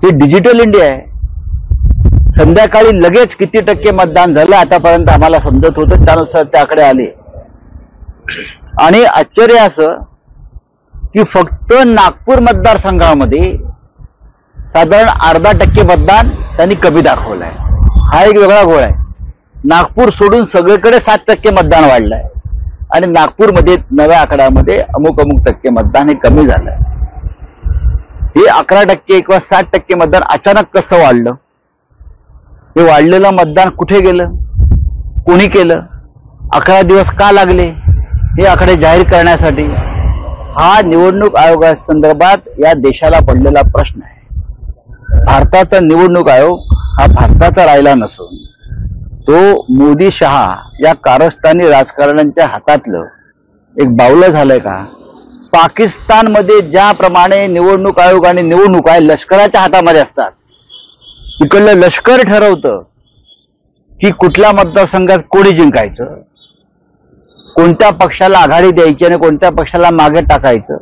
हे digital India आहे। संध्याकाळी लगेच किती टक्के मतदान झालं आतापर्यंत आम्हाला समजत होतं, त्यानुसार ते आकडे आले। आणि आश्चर्य असं की फक्त नागपूर मतदारसंघामध्ये साधारण अर्धा टक्के मतदान त्यांनी कमी दाखवलंय। हा एक वेगळा घोळ आहे। नागपूर सोडून सगळीकडे 7% मतदान वाढलंय आणि नागपूरमध्ये नव्या आकड्यामध्ये अमुक टक्के मतदान हे कमी झालंय। हे 11% किंवा 60% मतदान अचानक कसं वाढलं? हे वाढलेलं मतदान कुठे गेलं? कोणी केलं? 11 दिवस का लागले हे आकडे जाहीर करण्यासाठी? हा निवडणूक आयोगासंदर्भात या देशाला पडलेला प्रश्न आहे। भारताचा निवडणूक आयोग हा भारताचा राहिला नसून तो मोदी शहा या कारस्थानी राजकारण्यांच्या हातातलं एक बावलं झालंय का? पाकिस्तानमध्ये ज्याप्रमाणे निवडणूक आयोग आणि निवडणूक आहे लष्कराच्या हातामध्ये असतात, तिकडलं लष्कर ठरवतं की कुठल्या मतदारसंघात कोणी जिंकायचं, कोणत्या पक्षाला आघाडी द्यायची आणि कोणत्या पक्षाला मागे टाकायचं,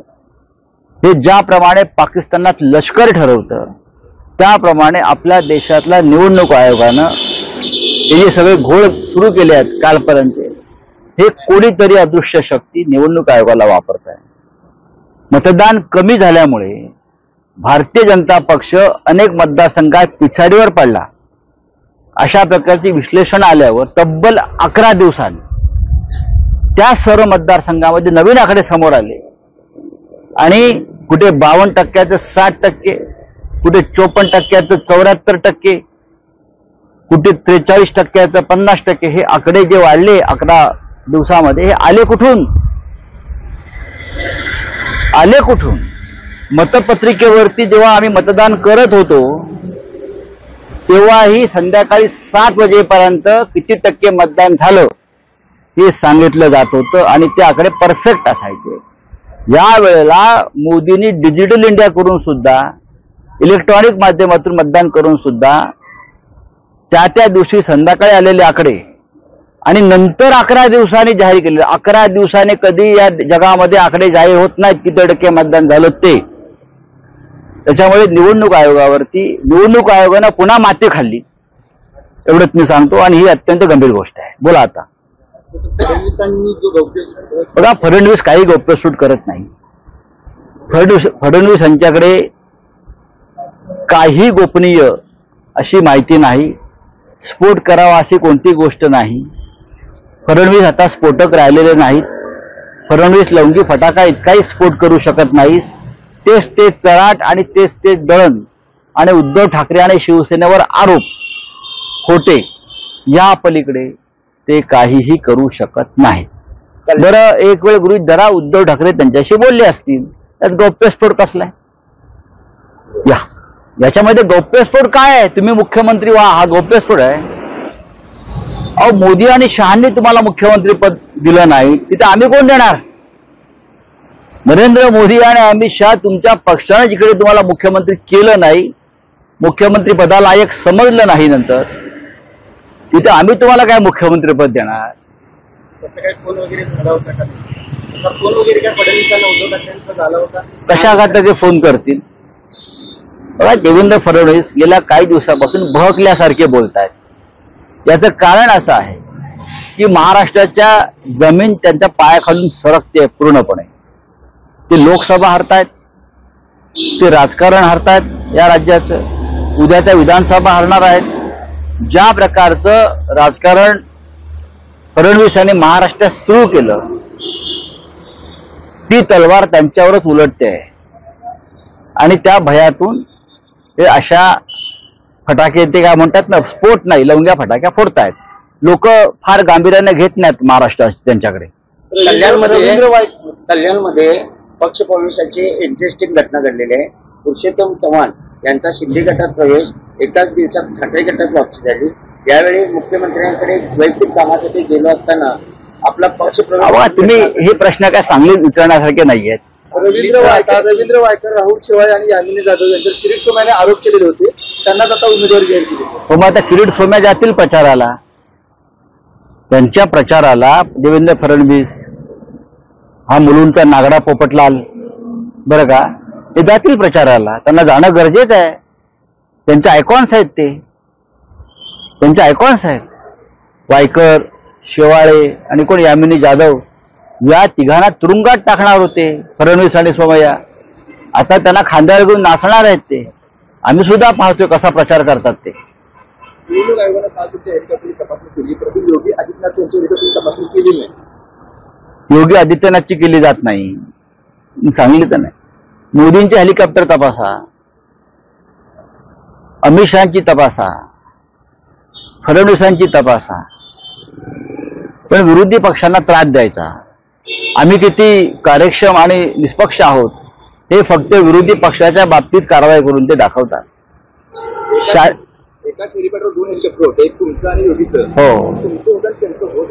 हे ज्याप्रमाणे पाकिस्तानात लष्कर ठरवतं त्याप्रमाणे आपल्या देशातल्या निवडणूक आयोगानं हे जे सगळे घोळ सुरू केले आहेत कालपर्यंत, हे कोणीतरी अदृश्य शक्ती निवडणूक आयोगाला वापरत आहे। मतदान कमी झाल्यामुळे भारतीय जनता पक्ष अनेक मतदारसंघात पिछाडीवर पडला, अशा प्रकारचे विश्लेषण आल्यावर तब्बल 11 दिवसांनी त्या सर्व मतदारसंघामध्ये नवीन आकडे समोर आले आणि कुठे 52% 60%, कुठे 54% 74%, कुठे 43% 50%, हे आकडे जे वाढले 11 दिवसामध्ये, हे आले कुठून? मतपत्रिकेवरती जेव्हा आम्ही मतदान करत होतो तेव्हाही संध्याकाळी 7 वाजेपर्यंत किती टक्के मतदान झालं हे सांगितलं जात होतं आणि ते आकडे परफेक्ट असायचे। या वेळेला मोदींनी डिजिटल इंडिया करून सुद्धा, इलेक्ट्रॉनिक माध्यमातून मतदान करून सुद्धा त्या दिवशी संध्याकाळी आलेले आकडे आणि नंतर 11 दिवसांनी जाहीर केले। 11 दिवसांनी कधी या जगामध्ये आकडे जाहीर होत नाहीत किती टक्के मतदान झालं ते। त्याच्यामुळे निवडणूक आयोगानं पुन्हा माती खाल्ली, एवढंच मी सांगतो, आणि ही अत्यंत गंभीर गोष्ट आहे। बोला आता। बघा, फडणवीस काही गौप्यस्फोट करत नाही। फडणवीस यांच्याकडे काही गोपनीय अशी माहिती नाही, स्फोट करावा अशी कोणती गोष्ट नाही। फडणवीस आता स्फोटक राहिलेले नाहीत। फडणवीस लवंगी फटाका इतकाही स्फोट करू शकत नाही। तेच चराट आणि तेच दळण आणि उद्धव ठाकरे आणि शिवसेनेवर आरोप खोटे, या पलीकडे ते काहीही करू शकत नाहीत। बरं, एक वेळ गृहीत धरा उद्धव ठाकरे त्यांच्याशी बोलले असतील, त्यात गौप्यस्फोट कसलाय? याच्यामध्ये गौप्यस्फोट काय आहे? तुम्ही मुख्यमंत्री व्हा, हा गौप्यस्फोट आहे? अहो, मोदी आणि शहांनी तुम्हाला मुख्यमंत्री पद दिलं नाही, तिथे आम्ही कोण देणार? नरेंद्र मोदी आणि अमित शहा तुमच्या पक्षाने जिकडे तुम्हाला मुख्यमंत्री केलं नाही, मुख्यमंत्री पदाला एक समजलं नाही, नंतर तिथे आम्ही तुम्हाला काय मुख्यमंत्री पद देणार? कशा करता ते फोन करतील? बघा, देवेंद्र फडणवीस गेल्या काही दिवसापासून बहकल्यासारखे बोलत आहेत। याचं कारण असं आहे की महाराष्ट्राच्या जमीन त्यांच्या पायाखालून सरकते पूर्णपणे। ते लोकसभा हरतायत, ते राजकारण हरतायत या राज्याचं, उद्याच्या विधानसभा हरणार आहेत। ज्या प्रकारचं राजकारण फडणवीस यांनी महाराष्ट्रात सुरू केलं, ती तलवार त्यांच्यावरच उलटते आहे आणि त्या भयातून ते अशा फटाके, ते काय म्हणतात ना, स्फोट नाही, लवंग्या फटाक्या फोडतायत। लोक फार गांभीर्याने घेत नाहीत महाराष्ट्रात त्यांच्याकडे। कल्याणमध्ये पक्ष प्रवेशाची इंटरेस्टिंग घटना घडलेली आहे। पुरुषोत्तम चव्हाण यांचा शिंदे गटात प्रवेश एकाच दिवसात ठाकरे गटात वापसी झाली। यावेळी मुख्यमंत्र्यांकडे वैयक्तिक कामासाठी गेलो असताना आपला पक्ष प्रवेश, तुम्ही हे प्रश्न काय सांगली विचारण्यासारखे नाहीयेत। रवींद्र वायकर, राहुल शेवाळे आणि यामिनी जाधव यांच्यावर किरीट सोमयाने आरोप केलेले होते, त्यांनाच आता उमेदवारी जाहीर केली। हो, मग आता किरीट सोमया जातील प्रचाराला, त्यांच्या प्रचाराला देवेंद्र फडणवीस, हा मुलुंडचा नागडा पोपटलाल, बरं का, हे जातील प्रचाराला, त्यांना जाणं गरजेचं आहे। त्यांचे आयकॉन्स आहेत, त्यांचे आयकॉन्स आहेत. वायकर, शेवाळे आणि कोण यामिनी जाधव, या तिघांना तुरुंगात टाकणार होते फडणवीस आणि सोमय्या. आता त्यांना खांद्यावर घेऊन नाचणार आहेत ते. आम्ही सुद्धा पाहतोय कसा प्रचार करतात ते. निवडणूक आयोगाने 7 दिवसाच्या हेलिकॉप्टरची तपासणी केली, परंतु योगी आदित्यनाथ यांची हेलिकॉप्टरची तपासणी केली नाही. योगी आदित्यनाथची केली जात नाही, सांगली तर नाही. मोदींची हेलिकॉप्टर तपासा, अमित शहाची तपासा, फडणवीसांची तपासा, पण विरोधी पक्षांना त्रास द्यायचा. आम्ही किती कार्यक्षम आणि निष्पक्ष आहोत हे फक्त विरोधी पक्षाच्या बाबतीत कारवाई करून ते दाखवतात. एकाच हेलिकॉप्टर 2 हेलिकॉप्टर होते, एक तुमचं आणि योगीचं. हो, तुमचं होतं आणि त्यांचं होत.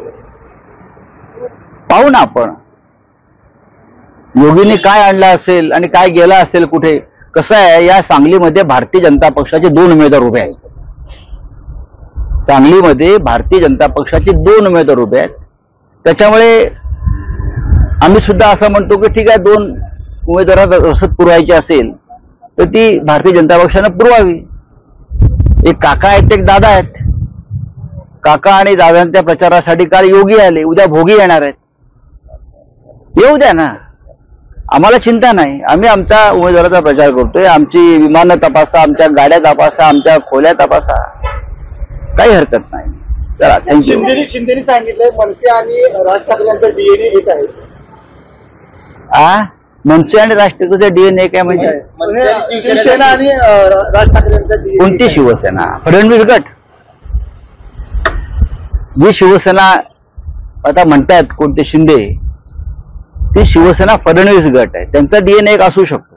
पाहू ना आपण योगीने काय आणलं असेल आणि काय गेला असेल कुठे. कसं आहे, या सांगलीमध्ये भारतीय जनता पक्षाचे 2 उमेदवार उभे आहेत. सांगलीमध्ये भारतीय जनता पक्षाचे 2 उमेदवार उभे आहेत. त्याच्यामुळे आम्ही सुद्धा असं म्हणतो की ठीक आहे, 2 उमेदवारांना रसद पुरवायची असेल तर ती भारतीय जनता पक्षानं पुरवावी. एक काका आहेत, एक दादा आहेत. काका आणि दादांच्या प्रचारासाठी काल योगी आले, उद्या भोगी येणार आहेत. येऊ द्या ना, आम्हाला चिंता नाही. आम्ही आमच्या उमेदवाराचा प्रचार करतोय. आमची विमानं तपासा, आमच्या गाड्या तपासा, आमच्या खोल्या तपासा, काही हरकत नाही. चला, थँक्यू. शिंदेनी सांगितलंय मनसे आणि राज ठाकरे यांचा डीएनए एक आहे. मनसे आणि राज ठाकरेचा डीएनए काय म्हणजे? शिवसेना आणि राज ठाकरे यांचा डीएनए. कोणती शिवसेना? फडणवीस गट. जी शिवसेना आता म्हणतात कोणते शिंदे, ती शिवसेना फडणवीस गट आहे. त्यांचा डीएनए एक असू शकतो.